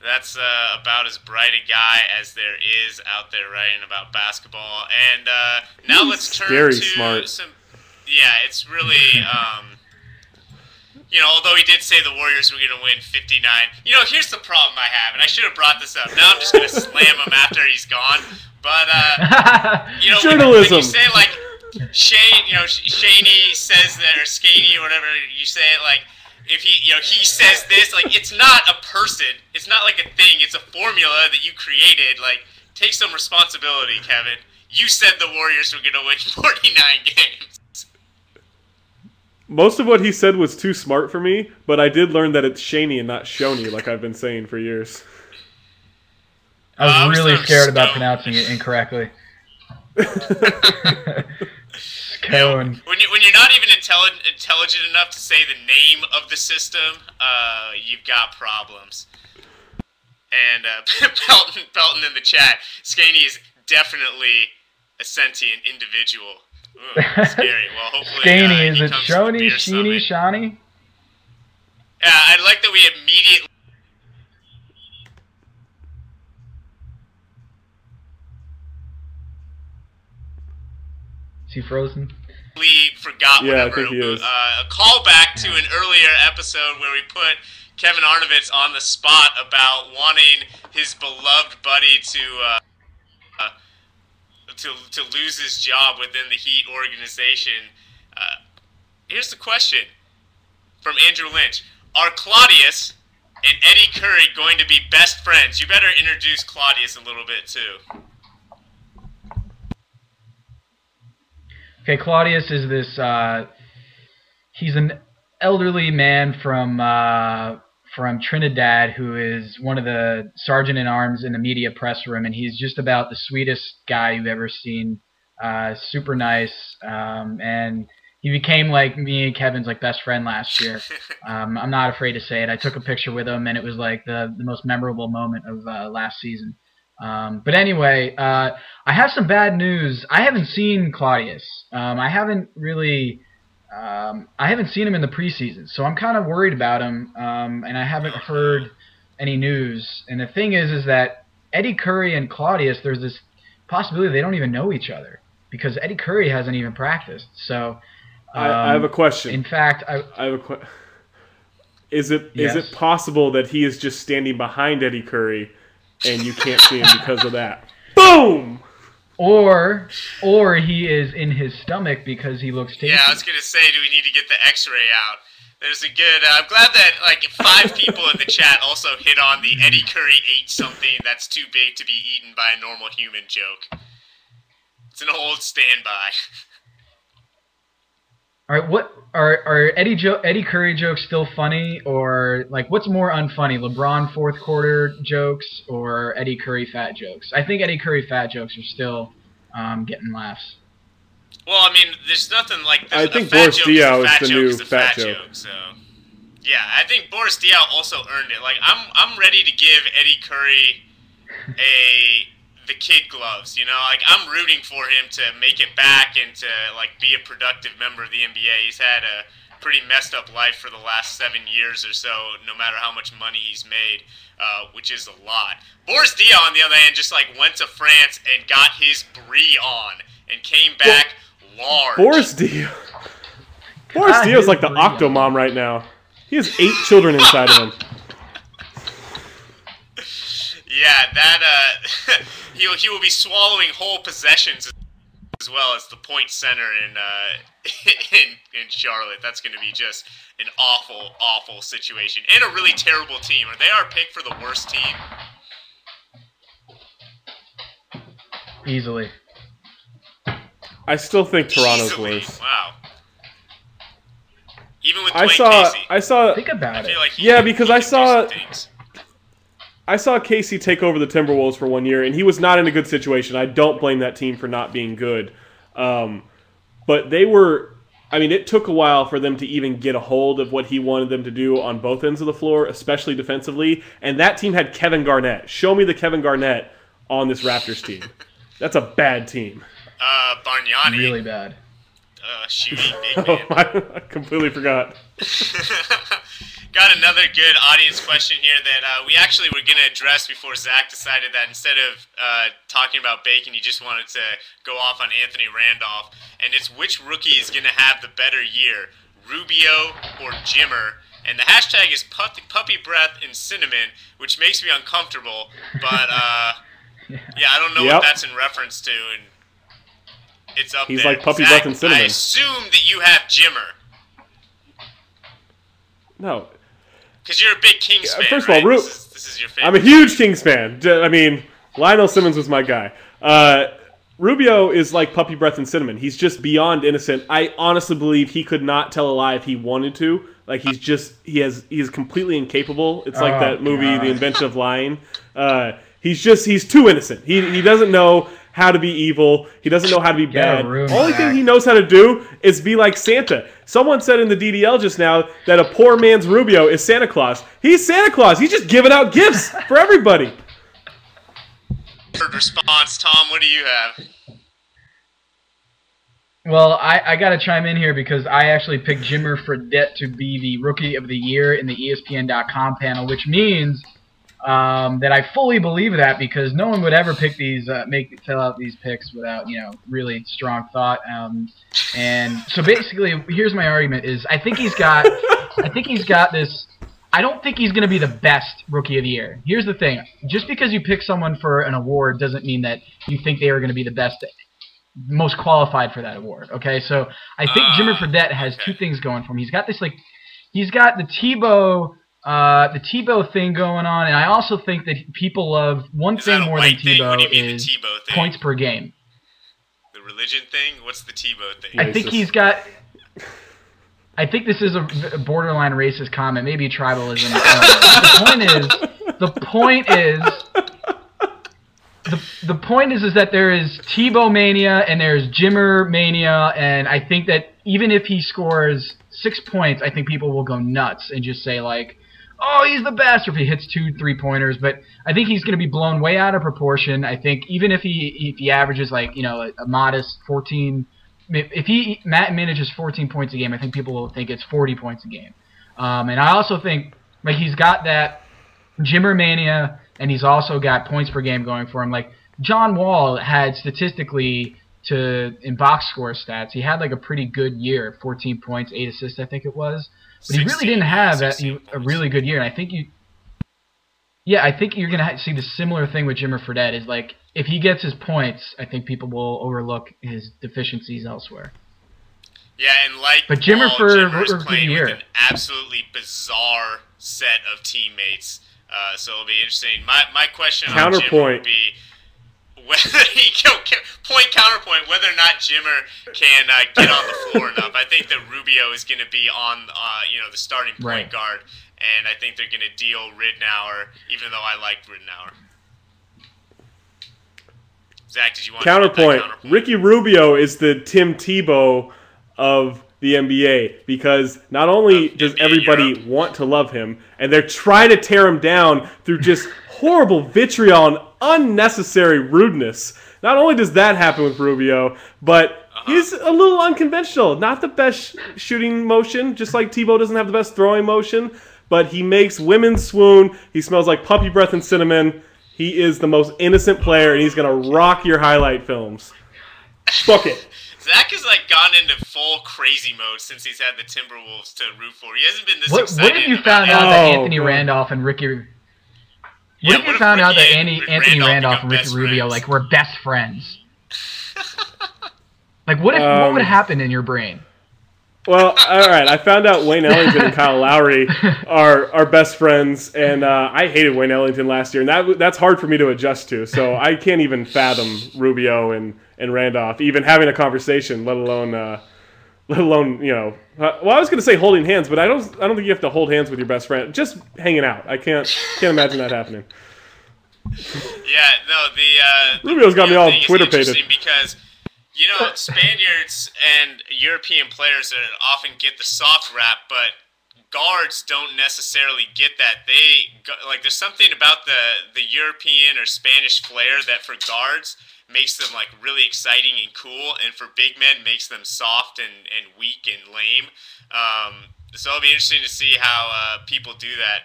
That's about as bright a guy as there is out there writing about basketball. And now let's turn to smart. some. Yeah, it's really. Although he did say the Warriors were going to win 59. Here's the problem I have, and I should have brought this up. Now I'm just going to slam him after he's gone. But journalism. When you say like Shaney says that, or Skaney or whatever you say it like. If he says this, like, it's not a person. It's not like a thing. It's a formula that you created. Like, take some responsibility, Kevin. You said the Warriors were going to win 49 games. Most of what he said was too smart for me, but I did learn that it's Shaney and not Shoney, like I've been saying for years. I was really scared about pronouncing it incorrectly. When you're not even intelligent enough to say the name of the system, you've got problems. And Pelton in the chat, Skaney is definitely a sentient individual. Ooh, scary. Well, hopefully Skaney, is it Shoney, Sheeny, Shani? Yeah, I'd like that we immediately. Is he frozen? Forgot yeah, whatever. I think he is. A callback to an earlier episode where we put Kevin Arnovitz on the spot about wanting his beloved buddy to lose his job within the Heat organization. Here's the question from Andrew Lynch: are Claudius and Eddy Curry going to be best friends? You better introduce Claudius a little bit too. Okay, Claudius is this, he's an elderly man from Trinidad who is one of the sergeant-at-arms in the media press room, and he's just about the sweetest guy you've ever seen, super nice, and he became, like, me and Kevin's, like, best friend last year. I'm not afraid to say it. I took a picture with him, and it was, like, the most memorable moment of last season. But anyway, I have some bad news. I haven't seen Claudius. I haven't seen him in the preseason, so I'm kind of worried about him. And I haven't heard any news. And the thing is that Eddy Curry and Claudius, there's this possibility they don't even know each other because Eddy Curry hasn't even practiced. So I have a question. In fact, I have a question. Is it possible that he is just standing behind Eddy Curry and you can't see him because of that? Boom! Or he is in his stomach because he looks tasty. Yeah, I was going to say, do we need to get the x-ray out? There's a good... I'm glad that, like, 5 people in the chat also hit on the Eddy Curry ate something that's too big to be eaten by a normal human joke. It's an old standby. All right, what are Eddy Curry jokes still funny, or like what's more unfunny, LeBron fourth quarter jokes or Eddy Curry fat jokes? I think Eddy Curry fat jokes are still getting laughs. Well, I mean, there's nothing like I think Boris Diaw is the new fat joke. So yeah, I think Boris Diaw also earned it. Like I'm ready to give Eddy Curry the kid gloves, you know? Like, I'm rooting for him to make it back and to, like, be a productive member of the NBA. He's had a pretty messed up life for the last 7 years or so, no matter how much money he's made, which is a lot. Boris Diaw, on the other hand, just, like, went to France and got his brie on and came back large. Boris Diaw's like the Octomom right now. He has 8 children inside of him. Yeah, that he will be swallowing whole possessions as well as the point center in Charlotte. That's going to be just an awful situation and a really terrible team. Are they our pick for the worst team? Easily. I still think Toronto's worse. Wow. Even with Dwayne Casey. Think about it. Like because I saw Casey take over the Timberwolves for 1 year, and he was not in a good situation. I don't blame that team for not being good. But they were... I mean, it took a while for them to even get a hold of what he wanted them to do on both ends of the floor, especially defensively. And that team had Kevin Garnett. Show me the Kevin Garnett on this Raptors team. That's a bad team. Bargnani. Really bad. Shooting big man. I completely forgot. got another good audience question here that we actually were going to address before Zach decided that instead of talking about Bacon, he just wanted to go off on Anthony Randolph. And it's which rookie is going to have the better year, Rubio or Jimmer? And the hashtag is puppy breath and cinnamon, which makes me uncomfortable. But, yeah, I don't know what that's in reference to. And it's up there. He's like puppy Zach, breath and cinnamon. I assume that you have Jimmer. No. Because you're a big Kings fan, First right? of all, this is your favorite. I'm a huge Kings fan. I mean, Lionel Simmons was my guy. Rubio is like puppy breath and cinnamon. He's just beyond innocent. I honestly believe he could not tell a lie if he wanted to. Like, he's completely incapable. It's like that movie, The Invention of Lying. He's too innocent. He doesn't know how to be evil. He doesn't know how to be bad. Only thing he knows how to do is be like Santa. Someone said in the DDL just now that a poor man's Rubio is Santa Claus. He's Santa Claus. He's just giving out gifts for everybody. Response, Tom, what do you have? Well, I got to chime in here because I actually picked Jimmer Fredette to be the Rookie of the Year in the ESPN.com panel, which means that I fully believe that because no one would ever pick these, fill out these picks without, really strong thought. And so basically, here's my argument: is I think he's got this. I don't think he's going to be the best Rookie of the Year. Here's the thing: just because you pick someone for an award doesn't mean that you think they are going to be the best, most qualified for that award. Okay, so I think Jimmer Fredette has two things going for him. He's got this he's got the Tebow thing going on, and I also think that people love one thing more than Tebow is points per game. The religion thing? What's the Tebow thing? I think he's got. I think this is a borderline racist comment, maybe tribalism. The point is that there is Tebow mania and there's Jimmer mania, and I think that even if he scores 6 points, I think people will go nuts and just say like, "Oh, he's the best," or if he hits 2 3-pointers. But I think he's going to be blown way out of proportion. I think even if he averages like a modest 14. If he manages 14 points a game, I think people will think it's 40 points a game. And I also think like he's got that Jimmer mania, and he's also got points per game going for him. Like John Wall had statistically in box score stats, he had like a pretty good year, 14 points, 8 assists, I think it was. But he really didn't have a really good year. And I think you're gonna see the similar thing with Jimmer Fredette. Is like if he gets his points, I think people will overlook his deficiencies elsewhere. Yeah, and like but Jimmer Jimmer's for playing the year. with an absolutely bizarre set of teammates. So it'll be interesting. My question on Jimmer would be whether counterpoint whether or not Jimmer can get on the floor enough. I think that Rubio is going to be on the starting point guard. And I think they're going to deal Ridnour, even though I like Ridnour. Zach, did you want counterpoint? To counterpoint? Ricky Rubio is the Tim Tebow of the NBA because not only does everybody want to love him, and they're trying to tear him down through just horrible vitriol and unnecessary rudeness. Not only does that happen with Rubio, but he's a little unconventional. Not the best shooting motion, just like Tebow doesn't have the best throwing motion. But he makes women swoon. He smells like puppy breath and cinnamon. He is the most innocent player, and he's going to rock your highlight films. Fuck it. Zach has gone into full crazy mode since he's had the Timberwolves to root for. He hasn't been this excited. What if you found out that Anthony Randolph and Ricky... What if you found out that Anthony Randolph and Ricky Rubio were best friends? What would happen in your brain? Well, all right. I found out Wayne Ellington and Kyle Lowry are best friends, and I hated Wayne Ellington last year, and that's hard for me to adjust to. So I can't even fathom Rubio and Randolph even having a conversation, let alone Well, I was going to say holding hands, but I don't think you have to hold hands with your best friend. Just hanging out. I can't imagine that happening. Yeah, no. Rubio's got me all Twitter pated because. Spaniards and European players often get the soft rap, but guards don't necessarily get that. There's something about the European or Spanish flair that for guards makes them really exciting and cool, and for big men makes them soft and weak and lame. So it'll be interesting to see how people do that.